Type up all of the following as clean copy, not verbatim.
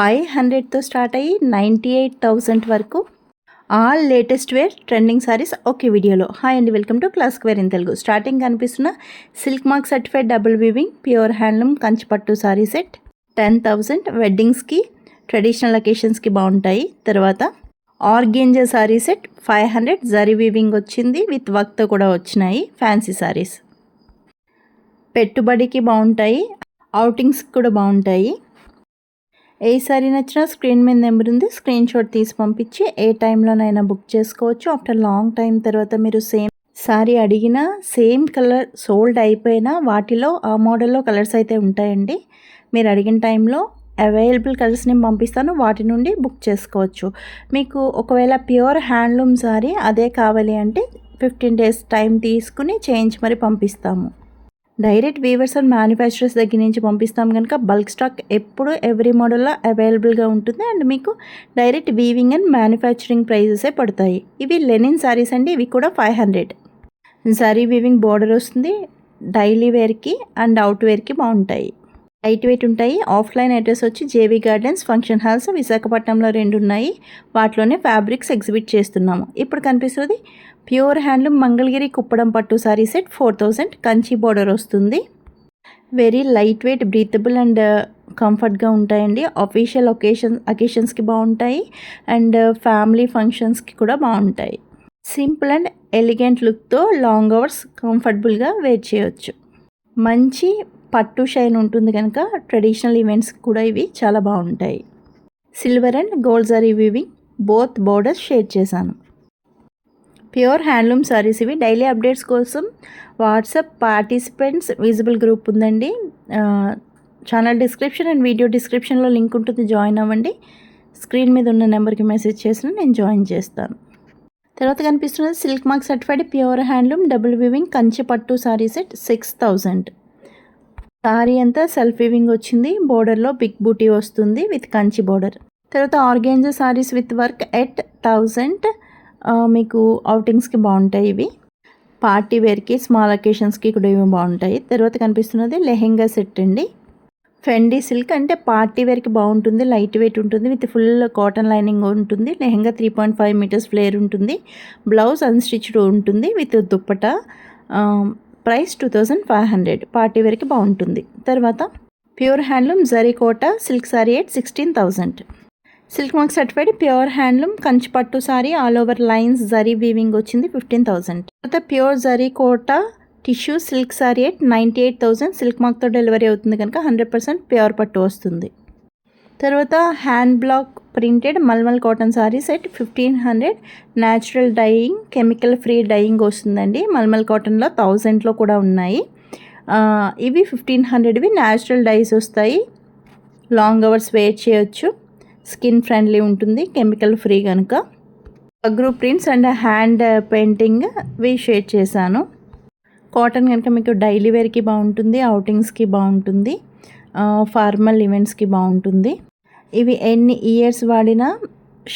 500తో start అయ్యి 98,000 వరకు all latest wear trending saris ఒకే వీడియోలో. హాయ్ అండి, welcome to classic wear in Telugu. Starting కనిపిస్తున్న silk mark certified double weaving pure handloom కంచిపట్టు సారీ సెట్ 10,000. వెడ్డింగ్స్కి ట్రెడిషనల్ అకేషన్స్కి బాగుంటాయి. తర్వాత ఆర్గెంజా సారీ సెట్ 500. జరీ వీవింగ్ వచ్చింది, విత్ వర్క్తో కూడా వచ్చినాయి. ఫ్యాన్సీ సారీస్ పెట్టుబడికి బాగుంటాయి, అవుటింగ్స్కి కూడా బాగుంటాయి. ఏ సారీ నచ్చినా స్క్రీన్ మీద నెంబర్ ఉంది, స్క్రీన్ షాట్ తీసి పంపించి ఏ టైంలోనైనా బుక్ చేసుకోవచ్చు. ఆఫ్టర్ లాంగ్ టైం తర్వాత మీరు సేమ్ సారీ అడిగినా, సేమ్ కలర్ సోల్డ్ అయిపోయినా వాటిలో ఆ మోడల్లో కలర్స్ అయితే ఉంటాయండి. మీరు అడిగిన టైంలో అవైలబుల్ కలర్స్ నేను పంపిస్తాను, వాటి నుండి బుక్ చేసుకోవచ్చు. మీకు ఒకవేళ ప్యూర్ హ్యాండ్లూమ్ సారీ అదే కావాలి అంటే 15 days టైం తీసుకుని చేయించి మరి పంపిస్తాము. డైరెక్ట్ వీవర్స్ అండ్ మ్యానుఫ్యాక్చరర్స్ దగ్గర నుంచి పంపిస్తాం కనుక బల్క్ స్టాక్ ఎప్పుడు ఎవ్రీ మోడల్లో అవైలబుల్గా ఉంటుంది. అండ్ మీకు డైరెక్ట్ వీవింగ్ అండ్ మ్యానుఫ్యాక్చరింగ్ ప్రైజెసే పడతాయి. ఇవి లెనిన్ సారీస్ అండి, ఇవి కూడా 500. సారీ వీవింగ్ బోర్డర్ వస్తుంది. డైలీ వేర్కి అండ్ అవుట్ వేర్కి బాగుంటాయి, లైట్ వెయిట్ ఉంటాయి. ఆఫ్లైన్ అడ్రస్ వచ్చి జేవీ గార్డెన్స్ ఫంక్షన్ హాల్స్ విశాఖపట్నంలో 2 ఉన్నాయి. వాటిలోనే ఫ్యాబ్రిక్స్ ఎగ్జిబిట్ చేస్తున్నాము. ఇప్పుడు కనిపిస్తుంది ప్యూర్ హ్యాండ్లూమ్ మంగళగిరి కుప్పడం పట్టు సారీ సెట్ 4,000. కంచి బోర్డర్ వస్తుంది. Very light weight, breathable and కంఫర్ట్గా ఉంటాయండి. అఫీషియల్ అకేషన్స్కి బాగుంటాయి అండ్ ఫ్యామిలీ ఫంక్షన్స్కి కూడా బాగుంటాయి. సింపుల్ అండ్ ఎలిగెంట్ లుక్తో లాంగ్ అవర్స్ కంఫర్టబుల్గా వేర్ చేయవచ్చు. మంచి పట్టు షైన్ ఉంటుంది కనుక ట్రెడిషనల్ ఈవెంట్స్కి కూడా ఇవి చాలా బాగుంటాయి. Silver and gold zari weaving both borders share చేశాను. ప్యూర్ హ్యాండ్లూమ్ సారీస్ ఇవి. డైలీ అప్డేట్స్ కోసం వాట్సాప్ పార్టిసిపెంట్స్ విజిబుల్ గ్రూప్ ఉందండి. ఛానల్ డిస్క్రిప్షన్ అండ్ వీడియో డిస్క్రిప్షన్లో లింక్ ఉంటుంది, జాయిన్ అవ్వండి. స్క్రీన్ మీద ఉన్న నెంబర్కి మెసేజ్ చేసిన నేను జాయిన్ చేస్తాను. తర్వాత కనిపిస్తున్నది silk mark certified pure handloom double weaving Kanchi పట్టు సారీ సెట్ 6,000. సారీ అంతా సెల్ఫ్ వీవింగ్ వచ్చింది, బోర్డర్లో బిగ్ బూటీ వస్తుంది విత్ కంచి బోర్డర్. తర్వాత organza saris with work at 1,000. మీకు అవుటింగ్స్కి బాగుంటాయి ఇవి. పార్టీ వేర్కి స్మాల్ అకేషన్స్కి కూడా ఇవి బాగుంటాయి. తర్వాత కనిపిస్తున్నది లెహెంగా సెట్ అండి. ఫెండీ సిల్క్ అంటే పార్టీ వేర్కి బాగుంటుంది, లైట్ వెయిట్ ఉంటుంది, విత్ ఫుల్ కాటన్ లైనింగ్ ఉంటుంది. లెహెంగా 3.5 meters ఫ్లేర్ ఉంటుంది. బ్లౌజ్ అన్స్టిచ్డ్ ఉంటుంది విత్ దుప్పట. ప్రైస్ 2,500. పార్టీ వేర్కి బాగుంటుంది. తర్వాత ప్యూర్ హ్యాండ్లూమ్ జరీకోట silk sari at 16,000. Silk mark certified pure handloom కంచిపట్టు సారీ ఆల్ ఓవర్ లైన్స్ జరీ వీవింగ్ వచ్చింది 15,000. తర్వాత ప్యూర్ జరీకోట tissue silk sari at 98,000. Silk మార్క్తో డెలివరీ అవుతుంది కనుక 100% ప్యూర్ పట్టు వస్తుంది. తర్వాత hand block printed mulmul cotton saree set 1,500. Natural dyeing, chemical free dyeing వస్తుందండి. మల్మల్ కాటన్లో 1,000లో కూడా ఉన్నాయి. ఇవి 1,500వి న్యాచురల్ డైస్ వస్తాయి. లాంగ్ అవర్స్ వేర్ చేయొచ్చు. స్కిన్ ఫ్రెండ్లీ ఉంటుంది, కెమికల్ ఫ్రీ కనుక. Group prints and hand painting share చేశాను. కాటన్ కనుక మీకు డైలీ వేర్కి బాగుంటుంది, అవుటింగ్స్కి బాగుంటుంది, ఫార్మల్ ఈవెంట్స్కి బాగుంటుంది. ఇవి ఎన్ని ఇయర్స్ వాడినా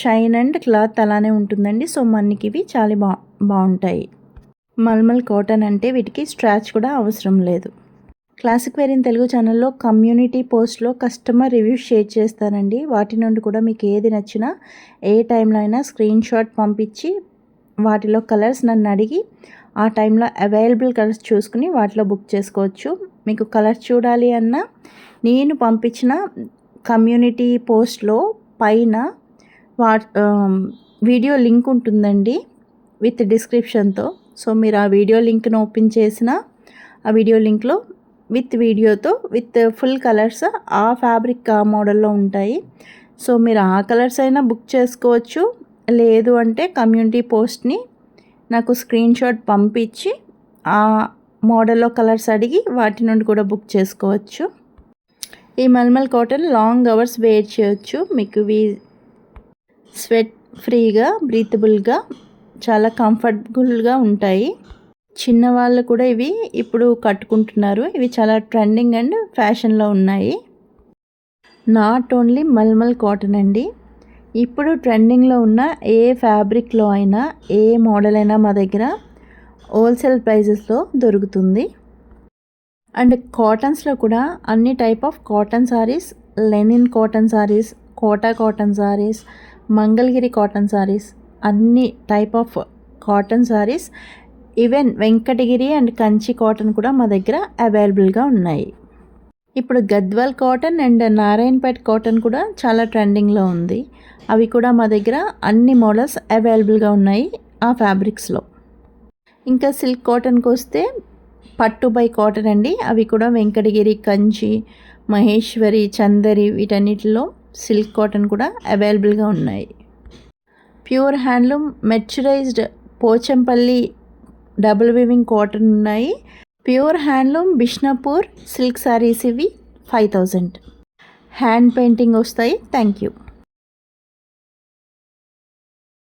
షైన్ అండ్ క్లాత్ అలానే ఉంటుందండి. సో మనకి ఇవి చాలా బాగుంటాయి. మల్మల్ కాటన్ అంటే వీటికి స్ట్రాచ్ కూడా అవసరం లేదు. క్లాసిక్ వేర్ ఇన్ తెలుగు ఛానల్లో కమ్యూనిటీ పోస్ట్లో కస్టమర్ రివ్యూస్ షేర్ చేస్తానండి. వాటి నుండి కూడా మీకు ఏది నచ్చినా ఏ టైంలో అయినా స్క్రీన్ షాట్ పంపించి వాటిలో కలర్స్ నన్ను అడిగి ఆ టైంలో అవైలబుల్ కలర్స్ చూసుకుని వాటిలో బుక్ చేసుకోవచ్చు. మీకు కలర్స్ చూడాలి అన్నా నేను పంపించిన కమ్యూనిటీ పోస్ట్లో పైన వీడియో లింక్ ఉంటుందండి విత్ డిస్క్రిప్షన్తో. సో మీరు ఆ వీడియో లింక్ను ఓపెన్ చేసిన ఆ వీడియో లింక్లో విత్ వీడియోతో విత్ ఫుల్ కలర్స్ ఆ ఫ్యాబ్రిక్ ఆ మోడల్లో ఉంటాయి. సో మీరు ఆ కలర్స్ అయినా బుక్ చేసుకోవచ్చు. లేదు అంటే కమ్యూనిటీ పోస్ట్ని నాకు స్క్రీన్ షాట్ పంపించి ఆ మోడల్లో కలర్స్ అడిగి వాటి నుండి కూడా బుక్ చేసుకోవచ్చు. ఈ mulmul cotton long hours wear చేయొచ్చు. మీకు ఇవి స్వెట్ ఫ్రీగా, బ్రీతబుల్గా, చాలా కంఫర్టబుల్గా ఉంటాయి. చిన్నవాళ్ళు కూడా ఇవి ఇప్పుడు కట్టుకుంటున్నారు. ఇవి చాలా ట్రెండింగ్ అండ్ ఫ్యాషన్లో ఉన్నాయి. నాట్ ఓన్లీ మల్మల్ కాటన్ అండి, ఇప్పుడు ట్రెండింగ్లో ఉన్న ఏ ఫ్యాబ్రిక్లో అయినా ఏ మోడల్ అయినా మా దగ్గర హోల్సేల్ ప్రైజెస్లో దొరుకుతుంది. అండ్ కాటన్స్లో కూడా అన్ని type of cotton saris, linen cotton saris, Kota cotton saris, Mangalagiri cotton saris, అన్ని type of cotton saris, even Venkatagiri and Kanchi cotton కూడా మా దగ్గర అవైలబుల్గా ఉన్నాయి. ఇప్పుడు Gadwal cotton and Narayanpet cotton కూడా చాలా ట్రెండింగ్లో ఉంది. అవి కూడా మా దగ్గర అన్ని మోడల్స్ అవైలబుల్గా ఉన్నాయి ఆ ఫ్యాబ్రిక్స్లో. ఇంకా సిల్క్ కాటన్కి వస్తే పట్టు బై కాటన్ అండి. అవి కూడా వెంకటగిరి, కంచి, మహేశ్వరి, చందరి వీటన్నిటిలో సిల్క్ కాటన్ కూడా అవైలబుల్గా ఉన్నాయి. Pure handloom mercerised Pochampally double weaving cotton ఉన్నాయి. Pure handloom Bishnupur silk saris ఇవి 5000. హ్యాండ్ పెయింటింగ్ వస్తాయి. Thank you.